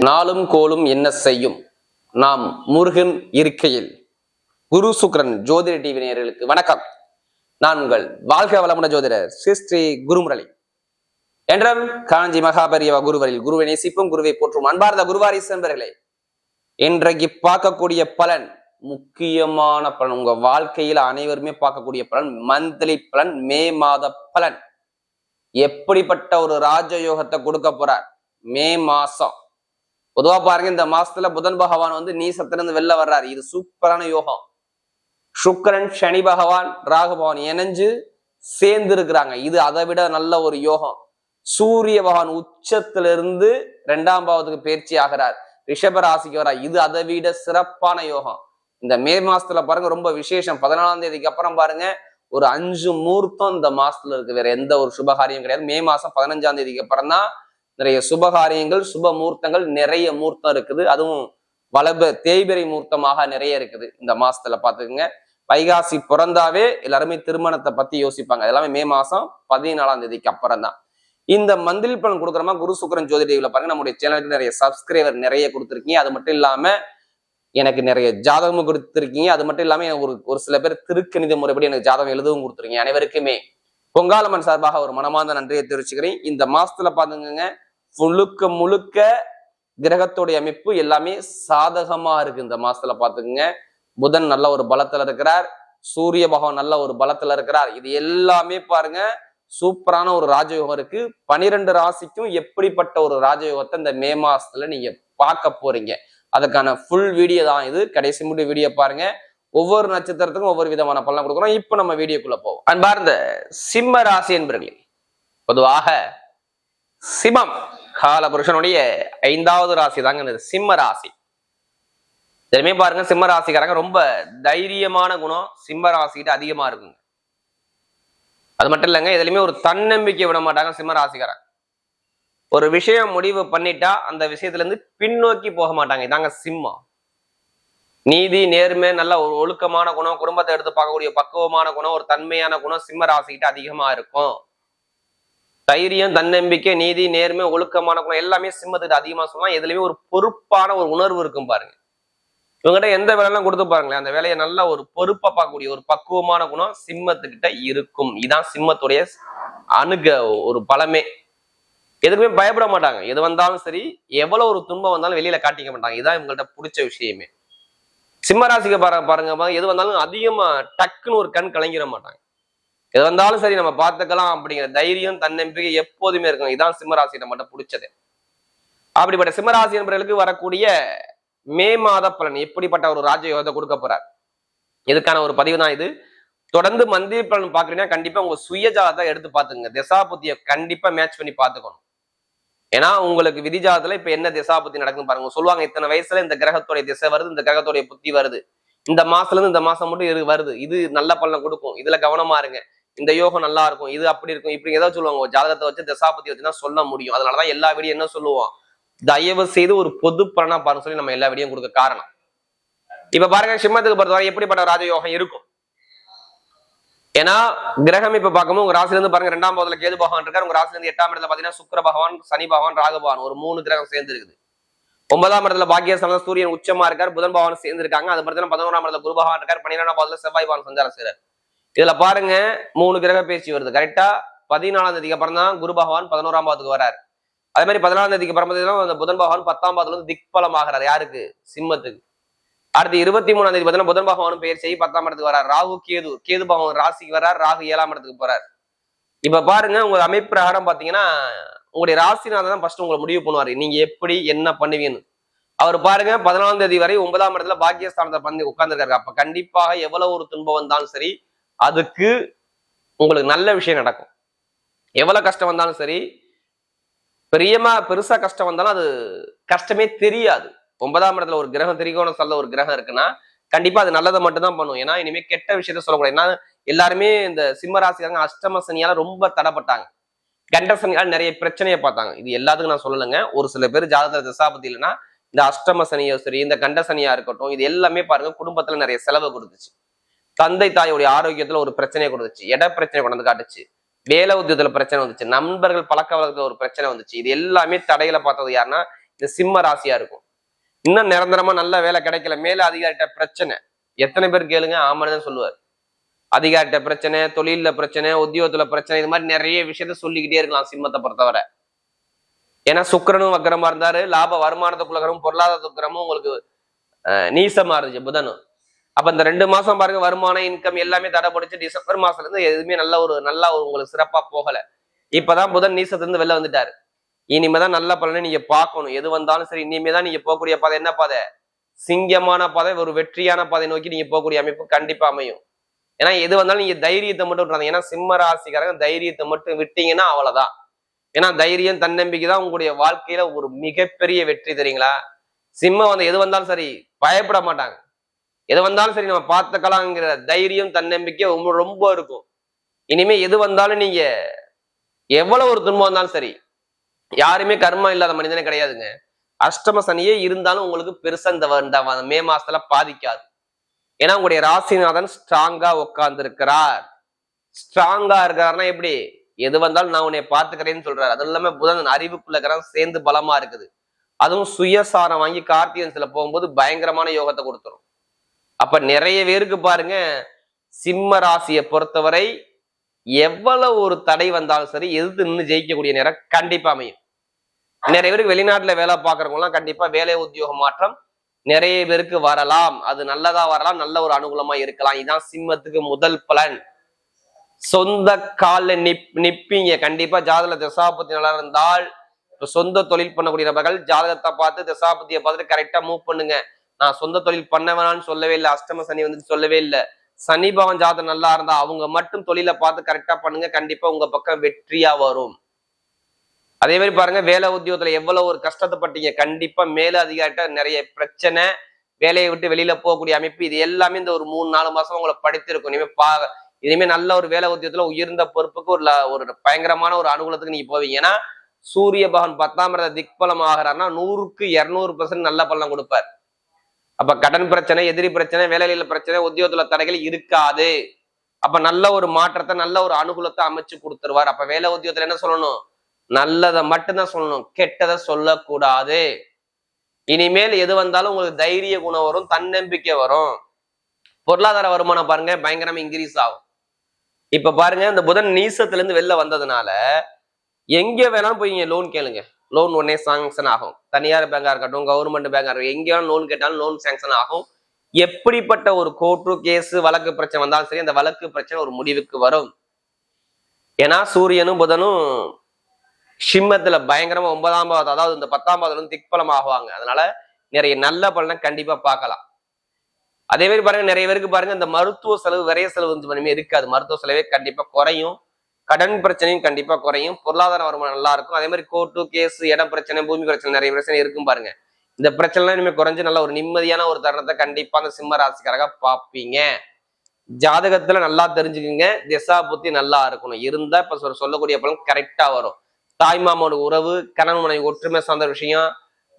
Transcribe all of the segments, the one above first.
நாளும் கோலும் என்ன செய்யும் நாம் முருகன் இருக்கையில். குரு சுக்கிரன் ஜோதிட டிவி நேயர்களுக்கு வணக்கம். நான் உங்கள் வாழ்க வளமுட ஜோதிடர் ஸ்ரீ குருமுரளி. என்றும் காஞ்சி மகாபரியவ குருவரில் குருவை நேசிப்பும் குருவை போற்றும் அன்பார்ந்த குருவாரிசு நண்பர்களே, இன்றைக்கு பார்க்கக்கூடிய பலன் முக்கியமான பலன். உங்க வாழ்க்கையில அனைவருமே பார்க்கக்கூடிய பலன் மந்த்லி பலன், மே மாத பலன். எப்படிப்பட்ட ஒரு ராஜயோகத்தை கொடுக்க போறார் மே மாசம். பொதுவா பாருங்க, இந்த மாசத்துல புதன் பகவான் நீசத்திலிருந்து வெளில வர்றாரு. இது சூப்பரான யோகம். சுக்கிரன் சனி பகவான் ராகு பகவான் இணைஞ்சு சேர்ந்து இருக்கிறாங்க. இது அதை விட நல்ல ஒரு யோகம். சூரிய பகவான் உச்சத்திலிருந்து 2ஆம் பாவத்துக்கு பயிற்சி ஆகிறார், ரிஷப ராசிக்கு வர்றார். இது அதை விட சிறப்பான யோகம். இந்த மே மாசத்துல பாருங்க ரொம்ப விசேஷம். 14ஆம் தேதிக்கு அப்புறம் பாருங்க ஒரு 5 முகூர்த்தம் இந்த மாசத்துல இருக்கு. வேற எந்த ஒரு சுபகாரியம் கிடையாது. மே மாசம் 15ஆம் தேதிக்கு அப்புறம் தான் நிறைய சுபகாரியங்கள், சுப முகூர்த்தங்கள் நிறைய முகூர்த்தம் இருக்குது. அதுவும் வளப தேய்பிரை முகூர்த்தமாக நிறைய இருக்குது இந்த மாசத்துல. பாத்துக்கோங்க, வைகாசி பிறந்தாவே எல்லாருமே திருமணத்தை பத்தி யோசிப்பாங்க. எல்லாமே மே மாசம் 14ஆம் தேதிக்கு அப்புறம் தான். இந்த மந்திரி பலன் கொடுக்குறமா குரு சுக்கிரன் ஜோதிட டிவில பாருங்க, நம்முடைய சேனலுக்கு நிறைய சப்ஸ்கிரைபர் நிறைய கொடுத்துருக்கீங்க. அது மட்டும் இல்லாம எனக்கு நிறைய ஜாதகமும் கொடுத்துருக்கீங்க. அது மட்டும் இல்லாம ஒரு சில பேர் திருக்கணித முறைப்படி எனக்கு ஜாதகம் எழுதவும் கொடுத்துருக்கீங்க. அனைவருக்குமே பொங்காலம்மன் சார்பாக ஒரு மனமார்ந்த நன்றியை தெரிவிச்சுக்கிறேன். இந்த மாசத்துல பாத்துங்க, முழுக்க முழுக்க கிரகத்துடைய அமைப்பு எல்லாமே சாதகமா இருக்கு. இந்த மாசத்துல பாத்துக்கோங்க, புதன் நல்ல ஒரு பலத்துல இருக்கிறார், சூரிய பகவான் நல்ல ஒரு பலத்துல இருக்கிறார். இது எல்லாமே பாருங்க சூப்பரான ஒரு ராஜயோகம் இருக்கு. 12 ராசிக்கும் எப்படிப்பட்ட ஒரு ராஜயோகத்தை இந்த மே மாசத்துல நீங்க பார்க்க போறீங்க, அதுக்கான ஃபுல் வீடியோ தான் இது. கடைசி முடி வீடியோ பாருங்க. ஒவ்வொரு நட்சத்திரத்துக்கும் ஒவ்வொரு விதமான பலன் கொடுக்குறோம். இப்ப நம்ம வீடியோக்குள்ள போவோம். அன்பார்ந்த சிம்ம ராசி என்பர்களே, பொதுவாக சிம்மம் காலபுருஷனுடைய 5வது ராசி தாங்க சிம்ம ராசி. இதுமே பாருங்க, சிம்ம ராசிக்காரங்க ரொம்ப தைரியமான குணம் சிம்ம ராசிக்கிட்ட அதிகமா இருக்குங்க. அது மட்டும் இல்லைங்க, இதுலயுமே ஒரு தன்னம்பிக்கை விட மாட்டாங்க சிம்ம ராசிக்காரங்க. ஒரு விஷயம் முடிவு பண்ணிட்டா அந்த விஷயத்துல இருந்து பின்னோக்கி போக மாட்டாங்க. இதாங்க சிம்மம். நீதி நேர்மை, நல்ல ஒரு ஒழுக்கமான குணம், குடும்பத்தை எடுத்து பார்க்கக்கூடிய பக்குவமான குணம், ஒரு தன்மையான குணம் சிம்ம ராசிக்கிட்ட அதிகமா இருக்கும். தைரியம், தன்னம்பிக்கை, நீதி நேர்மை, ஒழுக்கமான குணம் எல்லாமே சிம்மத்துக்கு அதிகமா சொல்லலாம். எதுலையுமே ஒரு பொறுப்பான ஒரு உணர்வு இருக்கும் பாருங்க. இவங்ககிட்ட எந்த வேலையெல்லாம் கொடுத்து பாருங்களேன், அந்த வேலையை நல்ல ஒரு பொறுப்பா பார்க்கக்கூடிய ஒரு பக்குவமான குணம் சிம்மத்துக்கிட்ட இருக்கும். இதான் சிம்மத்துடைய ஒரு பலமே. எதுக்குமே பயப்பட மாட்டாங்க. எது வந்தாலும் சரி, எவ்வளவு ஒரு துன்பம் வந்தாலும் வெளியில காட்டிக்க மாட்டாங்க. இதான் இவங்கள்ட்ட பிடிச்ச விஷயமே. சிம்மராசிக்கு பாருங்க, எது வந்தாலும் அதிகமா டக்குன்னு ஒரு கண் கலங்கிட மாட்டாங்க. எது வந்தாலும் சரி நம்ம பார்த்துக்கலாம் அப்படிங்கிற தைரியம், தன்னம்பிக்கை எப்போதுமே இருக்கும். இதான் சிம்மராசியில மட்டும் பிடிச்சது. அப்படிப்பட்ட சிம்மராசி என்பவர்களுக்கு வரக்கூடிய மே மாத பலன் எப்படிப்பட்ட ஒரு ராஜயோகத்தை கொடுக்க போறார், இதுக்கான ஒரு பதிவு தான் இது. தொடர்ந்து மந்திரி பலன் பாக்குறீங்கன்னா கண்டிப்பா உங்க சுயஜாதத்தை எடுத்து பாத்துங்க. திசாபுத்தியை கண்டிப்பா மேட்ச் பண்ணி பாத்துக்கணும். ஏன்னா உங்களுக்கு விதிஜாதத்துல இப்ப என்ன திசாபுத்தி நடக்குன்னு பாருங்க. சொல்லுவாங்க, இத்தனை வயசுல இந்த கிரகத்துடைய திசை வருது, இந்த கிரகத்துடைய புத்தி வருது, இந்த மாசத்துல இருந்து இந்த மாசம் மட்டும் வருது, இது நல்ல பலனை கொடுக்கும், இதுல கவனமா இருங்க, இந்த யோகம் நல்லா இருக்கும், இது அப்படி இருக்கும், இப்படி ஏதாவது சொல்லுவாங்க. ஜாதகத்தை வச்சு திசாபுத்தி வச்சுதான் சொல்ல முடியும். அதனாலதான் எல்லா வீடியும் என்ன சொல்லுவோம், தயவு செய்து ஒரு பொது பலனா பாருங்க சொல்லி நம்ம எல்லா வீடியும் கொடுக்க காரணம். இப்ப பாருங்க, சிம்மத்துக்கு பொறுத்தவரை எப்படிப்பட்ட ராஜயோகம் இருக்கும். ஏன்னா கிரகம் இப்ப பார்க்கும்போது உங்க ராசில இருந்து பாருங்க 2ஆம் பாவத்துல கேது பகவான் இருக்காரு. உங்க ராசில இருந்து 8ஆம் இடத்துல பாத்தீங்கன்னா சுக்கிர பகவான், சனி பகவான், ராகு பகவான், ஒரு 3 கிரகம் சேர்ந்து இருக்குது. 9ஆம் இடத்துல பாக்கியஸ்தானத்துல சூரியன் உச்சமா இருக்காரு, புதன் பகவான் சேர்ந்து இருக்காங்க. அது பார்த்தீங்கன்னா 11ஆம் இடத்துல குரு பகவான் இருக்காரு, 12ஆம் பாவத்துல செவ்வாய் பகவான் சஞ்சாரம் செய்றாரு. இதுல பாருங்க 3 கிரக பேச்சு வருது. கரெக்டா 14ஆம் தேதிக்கு அப்புறம் தான் குரு பகவான் 11ஆம் பாவத்துக்கு வராரு. அதே மாதிரி 14ஆம் தேதிக்கு அப்புறம் அந்த புதன் பகவான் 10ஆம் பாவத்துல இருந்து திக்பலம் ஆகிறார். யாருக்கு? சிம்மத்துக்கு. அடுத்து 23ஆம் தேதி பார்த்தீங்கன்னா புதன் பகவானும் பெயர் செய்ய 10ஆம் இடத்துக்கு வரார். ராகு கேது பகவான் ராசிக்கு வரார், ராகு 7ஆம் இடத்துக்கு போறார். இப்ப பாருங்க, உங்க அமைப்பு பிரகாரம் பாத்தீங்கன்னா உங்களுடைய ராசிநாதன் தான் ஃபர்ஸ்ட் உங்களை முடிவு பண்ணுவாரு, நீங்க எப்படி என்ன பண்ணுவீங்கன்னு. அவர் பாருங்க 14ஆம் தேதி வரை 9ஆம் இடத்துல பாக்கியஸ்தானத்தை உட்கார்ந்துருக்காரு. அப்ப கண்டிப்பாக எவ்வளவு ஒரு துன்பம் வந்தாலும் சரி, அதுக்கு உங்களுக்கு நல்ல விஷயம் நடக்கும். எவ்வளவு கஷ்டம் வந்தாலும் சரி, பெருசா கஷ்டம் வந்தாலும் அது கஷ்டமே தெரியாது. 9ஆம் இடத்துல ஒரு கிரகம், திரிகோணம் சொல்ல ஒரு கிரகம் இருக்குன்னா கண்டிப்பா அது நல்லதை மட்டும் தான் பண்ணும். ஏன்னா இனிமே கெட்ட விஷயத்த சொல்லக்கூடாது. ஏன்னா எல்லாருமே இந்த சிம்ம ராசிக்காரங்க அஷ்டம சனியால ரொம்ப தடைப்பட்டாங்க, கண்ட சனியால நிறைய பிரச்சனையை பார்த்தாங்க. இது எல்லாத்துக்கும் நான் சொல்லலைங்க. ஒரு சில பேர் ஜாதகத்துல திசாபதி இல்லைன்னா இந்த அஷ்டம சனியோ சரி, இந்த கண்ட சனியா இருக்கட்டும், இது எல்லாமே பாருங்க குடும்பத்துல நிறைய செலவு கொடுத்துச்சு. தந்தை தாயோடைய ஆரோக்கியத்துல ஒரு பிரச்சனையை கொடுத்துச்சு, இட பிரச்சனை கொண்டு காட்டுச்சு, வேலை உத்தியத்துல பிரச்சனை வந்துச்சு, நண்பர்கள் பழக்க வழக்கத்துல ஒரு பிரச்சனை வந்துச்சு. இது எல்லாமே தடையில பார்த்தது யாருன்னா இந்த சிம்ம ராசியா இருக்கும். இன்னும் நிரந்தரமா நல்ல வேலை கிடைக்கல, மேல அதிகாரிட்ட பிரச்சனை, எத்தனை பேர் கேளுங்க ஆமான்னு தான் சொல்லுவார். அதிகாரிட்ட பிரச்சனை, தொழில பிரச்சனை, உத்தியோகத்துல பிரச்சனை, இது மாதிரி நிறைய விஷயத்த சொல்லிக்கிட்டே இருக்கலாம் சிம்மத்தை பொறுத்தவரை. ஏன்னா சுக்கிரனும் வக்கரமா இருந்தாரு, லாப வருமானத்துக்குள்ளகரும் பொருளாதாரத்துக்குறமும் உங்களுக்கு நீசமா இருந்துச்சு புதனும். அப்ப இந்த 2 மாசம் பாருங்க, வருமானம் இன்கம் எல்லாமே தடைபடிச்சு டிசம்பர் மாசத்துல இருந்து எதுவுமே நல்ல ஒரு உங்களுக்கு சிறப்பா போகல. இப்பதான் புதன் நீசத்துல இருந்து வெளில வந்துட்டாரு. இனிமேதான் நல்ல பலனை நீங்க பார்க்கணும். எது வந்தாலும் சரி, இனிமேதான் நீங்க போகக்கூடிய பாதை என்ன பாதை? சிங்கமான பாதை, ஒரு வெற்றியான பாதை நோக்கி நீங்க போகக்கூடிய அமைப்பு கண்டிப்பா அமையும். ஏன்னா எது வந்தாலும் நீங்க தைரியத்தை மட்டும் விட்டுறாங்க. ஏன்னா சிம்ம ராசிக்காரங்க தைரியத்தை மட்டும் விட்டீங்கன்னா அவ்வளவுதான். ஏன்னா தைரியம் தன்னம்பிக்கை தான் உங்களுடைய வாழ்க்கையில ஒரு மிகப்பெரிய வெற்றி, தெரியுங்களா? சிம்மம் வந்து எது வந்தாலும் சரி பயப்பட மாட்டாங்க. எது வந்தாலும் சரி நம்ம பார்த்துக்கலாங்கிற தைரியம் தன்னம்பிக்கை ரொம்ப இருக்கும். இனிமே எது வந்தாலும் நீங்க எவ்வளவு ஒரு துன்பம் வந்தாலும் சரி, யாருமே கர்மா இல்லாத மனிதனே கிடையாதுங்க. அஷ்டம சனியே இருந்தாலும் உங்களுக்கு பெருசா இந்த மே மாசத்துல பாதிக்காது. ஏன்னா உங்களுடைய ராசிநாதன் ஸ்ட்ராங்கா உட்கார்ந்து இருக்கிறார். ஸ்ட்ராங்கா இருக்கிறாருன்னா எப்படி? எது வந்தாலும் நான் உன்னை பாத்துக்கிறேன்னு சொல்றாரு. அதுவும் இல்லாம புதன் அறிவுக்குள்ள இருக்கிறான், சேர்ந்து பலமா இருக்குது. அதுவும் சுயசாரம் வாங்கி கார்த்திகன்ஸ்ல போகும்போது பயங்கரமான யோகத்தை கொடுத்துரும். அப்ப நிறைய பேருக்கு பாருங்க, சிம்ம ராசியை பொறுத்தவரை எவ்வளவு ஒரு தடை வந்தாலும் சரி எதிர்த்து நின்று ஜெயிக்கக்கூடிய நேரம் கண்டிப்பா அமையும். நிறைய பேருக்கு வெளிநாட்டுல வேலை பார்க்கறவங்க எல்லாம் கண்டிப்பா வேலை உத்தியோக மாற்றம் நிறைய பேருக்கு வரலாம். அது நல்லதா வரலாம், நல்ல ஒரு அனுகூலமா இருக்கலாம். இதுதான் சிம்மத்துக்கு முதல் பலன். சொந்த கால நிப்பீங்க கண்டிப்பா. ஜாதக தசாபதி நல்லா இருந்தால், சொந்த தொழில் பண்ணக்கூடிய நபர்கள் ஜாதகத்தை பார்த்து தசாபதியை பார்த்துட்டு கரெக்டா மூவ் பண்ணுங்க. நான் சொந்த தொழில் பண்ண வேணாம்னு சொல்லவே இல்லை, அஷ்டம சனி வந்து சொல்லவே இல்லை. சனி பவன் ஜாதகம் நல்லா இருந்தா அவங்க மட்டும் தொழிலை பார்த்து கரெக்டா பண்ணுங்க, கண்டிப்பா உங்க பக்கம் வெற்றியா வரும். அதே மாதிரி பாருங்க, வேலை உத்தியோகத்துல எவ்வளவு ஒரு கஷ்டத்தைப்பட்டீங்க, கண்டிப்பா மேல அதிகாரிட்ட நிறைய பிரச்சனை, வேலையை விட்டு வெளியில போகக்கூடிய அமைப்பு, இது எல்லாமே இந்த ஒரு 3-4 மாசம் உங்களை படித்திருக்கும். இனிமே நல்ல ஒரு வேலை உத்தியோகத்துல உயர்ந்த பொறுப்புக்கு ஒரு பயங்கரமான ஒரு அனுகூலத்துக்கு நீங்க போவீங்க. ஏன்னா சூரிய பகவான் 10ஆம் இடத்துல திக்பலம் ஆகிறாருன்னா 100க்கு 200% நல்ல பலன் கொடுப்பார். அப்ப கடன் பிரச்சனை, எதிரி பிரச்சனை, வேலையில பிரச்சனை, உத்தியோகத்துல தடைகள் இருக்காது. அப்ப நல்ல ஒரு மாற்றத்தை, நல்ல ஒரு அனுகூலத்தை அமைச்சு கொடுத்துருவார். அப்ப வேலை உத்தியோகத்துல என்ன சொல்லணும்? நல்லதை மட்டும்தான் சொல்லணும், கெட்டதை சொல்லக்கூடாது. இனிமேல் எது வந்தாலும் உங்களுக்கு தைரிய குணம் வரும், தன்னம்பிக்கை வரும். பொருளாதார வருமானம் பாருங்க பயங்கரமா இன்க்ரீஸ் ஆகும். இப்ப பாருங்க, இந்த புதன் நீசத்துல இருந்து வெளில வந்ததுனால எங்க வேணாலும் போய் நீங்க லோன் கேளுங்க, லோன் உடனே சாங்ஷன் ஆகும். தனியார் பேங்கா இருக்கட்டும், கவர்மெண்ட் பேங்கா இருக்கட்டும், எங்க வேணாலும் லோன் கேட்டாலும் லோன் சாங்ஷன் ஆகும். எப்படிப்பட்ட ஒரு கோர்ட்டு கேஸ் வழக்கு பிரச்சனை வந்தாலும் சரி, அந்த வழக்கு பிரச்சனை ஒரு முடிவுக்கு வரும். ஏன்னா சூரியனும் புதனும் சிம்மத்துல பயங்கரமா 9ஆம் பாவம், அதாவது இந்த 10ஆம் பாவத்துல திக்பலம் ஆகுவாங்க. அதனால நிறைய நல்ல பலனை கண்டிப்பா பார்க்கலாம். அதே மாதிரி பாருங்க, நிறைய பேருக்கு பாருங்க இந்த மருத்துவ செலவு, விரைய செலவு இருக்காது. மருத்துவ செலவே கண்டிப்பா குறையும். கடன் பிரச்சனையும் கண்டிப்பா குறையும். பொருளாதார வருமானம் நல்லா இருக்கும். அதே மாதிரி கோர்ட்டு கேஸ், இடம் பிரச்சனை, பூமி பிரச்சனை, நிறைய பிரச்சனை இருக்கும் பாருங்க. இந்த பிரச்சனை எல்லாம் இனிமே குறைஞ்சு நல்ல ஒரு நிம்மதியான ஒரு தருணத்தை கண்டிப்பா அந்த சிம்ம ராசிக்காரங்க பார்ப்பீங்க. ஜாதகத்துல நல்லா தெரிஞ்சுக்குங்க, திசா புத்தி நல்லா இருக்கணும் இருந்தா இப்ப சொல்லக்கூடிய பலன் கரெக்டா வரும். தாய்மாமோட உறவு, கணவன் மனைவி ஒற்றுமை சார்ந்த விஷயம்,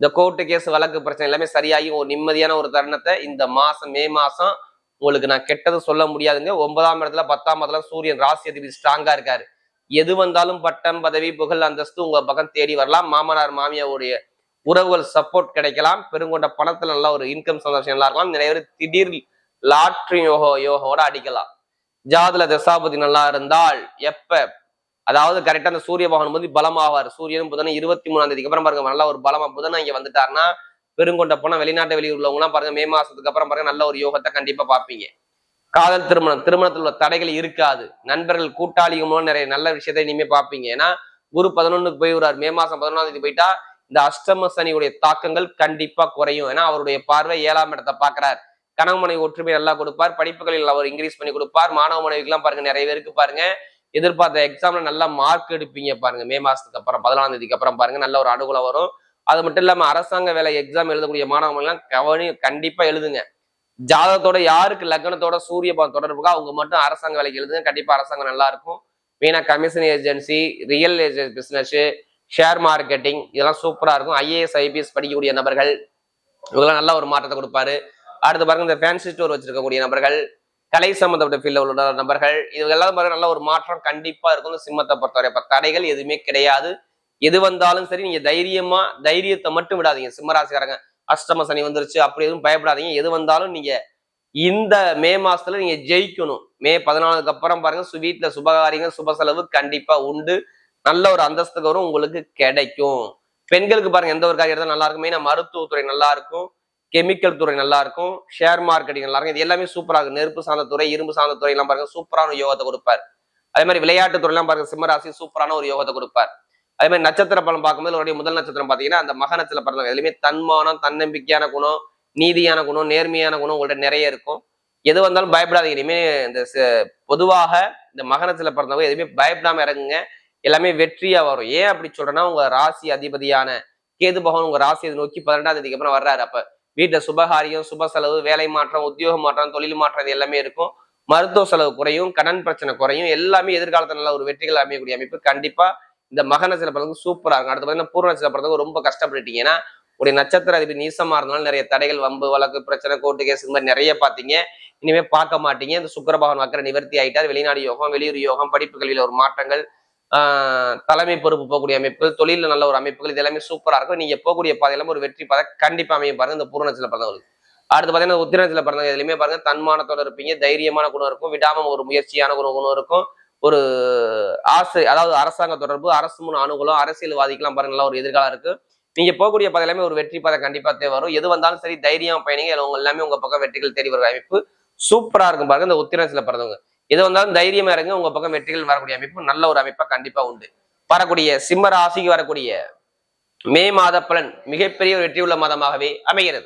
இந்த கோர்ட்டு கேஸ் வழக்கு பிரச்சனை எல்லாமே சரியாகி ஒரு நிம்மதியான ஒரு தருணத்தை இந்த மாசம் மே மாசம் உங்களுக்கு நான் கெட்டது சொல்ல முடியாதுங்க. 9ஆம் இடத்துல 10ஆம் இடத்துல சூரியன் ராசி அதிபதி ஸ்ட்ராங்கா இருக்காரு. எது வந்தாலும் பட்டம், பதவி, புகழ், அந்தஸ்து உங்க பக்கம் தேடி வரலாம். மாமனார் மாமியாருடைய உறவுகள் சப்போர்ட் கிடைக்கலாம். பெருங்கொண்ட பணத்துல நல்லா ஒரு இன்கம் சந்தோஷம் நல்லா இருக்கலாம். நிறைய பேர் திடீர் லாட்ரி யோகோட அடிக்கலாம். ஜாதல தசாபதி நல்லா இருந்தால் அதாவது கரெக்டா அந்த சூரிய பகவான் வந்து பலமாவார். சூரியனும் புதனும் 23ஆம் தேதிக்கு அப்புறம் பாருங்க நல்லா ஒரு பலமா புதன் இங்க வந்துட்டாருன்னா, பெருங்கொண்ட போனா வெளிநாட்டு வெளியூர் உள்ளவங்க எல்லாம் பாருங்க மே மாசத்துக்கு அப்புறம் பாருங்க நல்ல ஒரு யோகத்தை கண்டிப்பா பார்ப்பீங்க. காதல் திருமணத்துல உள்ள தடைகள் இருக்காது. நண்பர்கள் கூட்டாளிகள் மூலம் நிறைய நல்ல விஷயத்த இனிமே பார்ப்பீங்க. ஏன்னா குரு 11க்கு போய்விடுறாரு. மே மாசம் 11ஆம் தேதி போயிட்டா இந்த அஷ்டம சனியுடைய தாக்கங்கள் கண்டிப்பா குறையும். ஏன்னா அவருடைய பார்வை 7ஆம் இடத்தை பாக்குறார். கணவன் மனைவி ஒற்றுமை நல்லா கொடுப்பார். படிப்புகளில் அவர் இன்க்ரீஸ் பண்ணி கொடுப்பார். மாணவ மனைவிக்கு எல்லாம் பாருங்க நிறைய பேருக்கு பாருங்க எதிர்பார்த்த எக்ஸாம்ல நல்லா மார்க் எடுப்பீங்க பாருங்க. மே மாசத்துக்கு அப்புறம் 14ஆம் தேதிக்கு அப்புறம் பாருங்க நல்ல ஒரு அனுகூலம் வரும். அது மட்டும் இல்லாம அரசாங்க வேலை எக்ஸாம் எழுதக்கூடிய மாணவர்கள் எல்லாம் கண்டிப்பா எழுதுங்க. ஜாதகத்தோட யாருக்கு லக்னத்தோட சூரிய பகவான் தொடர்புக்கோ அவங்க மட்டும் அரசாங்க வேலைக்கு எழுதுங்க, கண்டிப்பா அரசாங்கம் நல்லா இருக்கும். மெயினா commission agency, real business, share marketing இதெல்லாம் சூப்பரா இருக்கும். ஐஏஎஸ் ஐபிஎஸ் படிக்கக்கூடிய நபர்கள் இவங்கெல்லாம் நல்ல ஒரு மாற்றத்தை கொடுப்பாரு. அடுத்து பாருங்க இந்த ஃபேன்சி ஸ்டோர் வச்சிருக்கக்கூடிய நபர்கள், கலை சம்பந்தப்பட்ட ஃபீல்ட்ல உள்ள நபர்கள், இது எல்லாம் பாருங்க நல்ல ஒரு மாற்றம் கண்டிப்பா இருக்கும். இந்த சிம்மத்தை பொறுத்தவரை இப்ப தடைகள் எதுவுமே கிடையாது. எது வந்தாலும் சரி நீங்க தைரியத்தை மட்டும் விடாதீங்க. சிம்மராசிக்காரங்க அஷ்டம சனி வந்துருச்சு அப்படி எதுவும் பயப்படாதீங்க. எது வந்தாலும் நீங்க இந்த மே மாசத்துல நீங்க ஜெயிக்கணும். மே 14க்கு அப்புறம் பாருங்க வீட்டுல சுபகாரியங்கள் சுப செலவு கண்டிப்பா உண்டு. நல்ல ஒரு அந்தஸ்து கௌரவம் உங்களுக்கு கிடைக்கும். பெண்களுக்கு பாருங்க எந்த ஒரு காரியம் நல்லா இருக்கும். மெயினா மருத்துவத்துறை நல்லா இருக்கும், கெமிக்கல் துறை நல்லா இருக்கும், ஷேர் மார்க்கெட்டிங் நல்லா இருக்கும். இது எல்லாமே சூப்பரா இருக்கும். நெருப்பு சார்ந்த துறை, இரும்பு சார்ந்த துறை எல்லாம் பாருங்க சூப்பரான யோகத்தை கொடுப்பார். அதே மாதிரி விளையாட்டு துறை எல்லாம் பாருங்க சிம்மராசி சூப்பரான ஒரு யோகத்தை கொடுப்பார். அதே மாதிரி நட்சத்திர பலன் பார்க்கும்போது அவருடைய முதல் நட்சத்திரம் பாத்தீங்கன்னா அந்த மக நட்சத்திரம் பிறந்தவங்க எதுலையுமே தன்மானம், தன்னம்பிக்கையான குணம், நீதியான குணம், நேர்மையான குணம் உங்கள்ட்ட நிறைய இருக்கும். எது வந்தாலும் பயப்படாதீங்க. இனிமே இந்த பொதுவாக இந்த மக நட்சத்திரம் பிறந்தவங்க எதுவுமே பயப்படாம இறங்குங்க. எல்லாமே வெற்றியா வரும். ஏன் அப்படி சொல்றேன்னா உங்க ராசி அதிபதியான கேது பகவான் உங்க ராசியை நோக்கி 12ஆம் தேதிக்கு அப்புறம் வர்றாரு. அப்ப வீட்டுல சுபகாரியம், சுப செலவு, வேலை மாற்றம், உத்தியோக மாற்றம், தொழில் மாற்றம் இது எல்லாமே இருக்கும். மருத்துவ செலவு குறையும், கடன் பிரச்சனை குறையும். எல்லாமே எதிர்காலத்துல நல்ல ஒரு வெற்றிகள் அமையக்கூடிய அமைப்பு கண்டிப்பா இந்த மக நட்சத்திர பிறகு சூப்பரா இருக்கும். அடுத்து பார்த்தீங்கன்னா பூர்வ நட்சத்திர பிறகு ரொம்ப கஷ்டப்பட்டுட்டீங்க. ஏன்னா உடைய நட்சத்திர அதிபதி நீசமா இருந்தாலும் நிறைய தடைகள், வம்பு வழக்கு பிரச்சனை, கோர்ட்டு கேஸ் இந்த மாதிரி நிறைய பாத்தீங்க. இனிமே பார்க்க மாட்டீங்க. இந்த சுக்கிர பகவான் வக்கர நிவர்த்தி ஆயிட்டார். வெளிநாடு யோகம், வெளியூர் யோகம், படிப்பு கல்வியில ஒரு மாற்றங்கள், தலைமை பொறுப்பு போகக்கூடிய அமைப்புகள், தொழில நல்ல ஒரு அமைப்புகள் இது எல்லாமே சூப்பரா இருக்கும். நீங்க போகக்கூடிய பாதையில ஒரு வெற்றி பாதை கண்டிப்பா அமையும் பாருங்க இந்த பூர்வ நட்சத்திர பிறந்தவங்களுக்கு. அடுத்து பாத்தீங்கன்னா உத்திரத்துல பிறந்தவங்க எதுலையுமே பாருங்க தன்மானத்தோட இருப்பீங்க, தைரியமான குணம் இருக்கும், விடாம ஒரு முயற்சியான குணம் இருக்கும், ஒரு ஆசை அதாவது அரசாங்க தொடர்பு, அரசு முன் அனுகூலம், அரசியல்வாதிக்கெல்லாம் பாருங்க நல்ல ஒரு எதிர்காலம் இருக்கு. நீங்க போகக்கூடிய பாதை எல்லாமே ஒரு வெற்றி பாதை கண்டிப்பா தேவை வரும். எது வந்தாலும் சரி தைரியம் பயணிங்க, உங்க எல்லாமே உங்க பக்கம் வெற்றிகள் தேடி வர அமைப்பு சூப்பரா இருக்கும் பாருங்க இந்த உத்திரத்துல பிறந்தவங்க. எது வந்தாலும் தைரியமா இருங்க, உங்க பக்கம் வெற்றிகள் வரக்கூடிய அமைப்பு நல்ல ஒரு அமைப்பா கண்டிப்பா உண்டு. வரக்கூடிய சிம்ம ராசிக்கு வரக்கூடிய மே மாத பலன் மிகப்பெரிய ஒரு வெற்றியுள்ள மாதமாகவே அமைகிறது.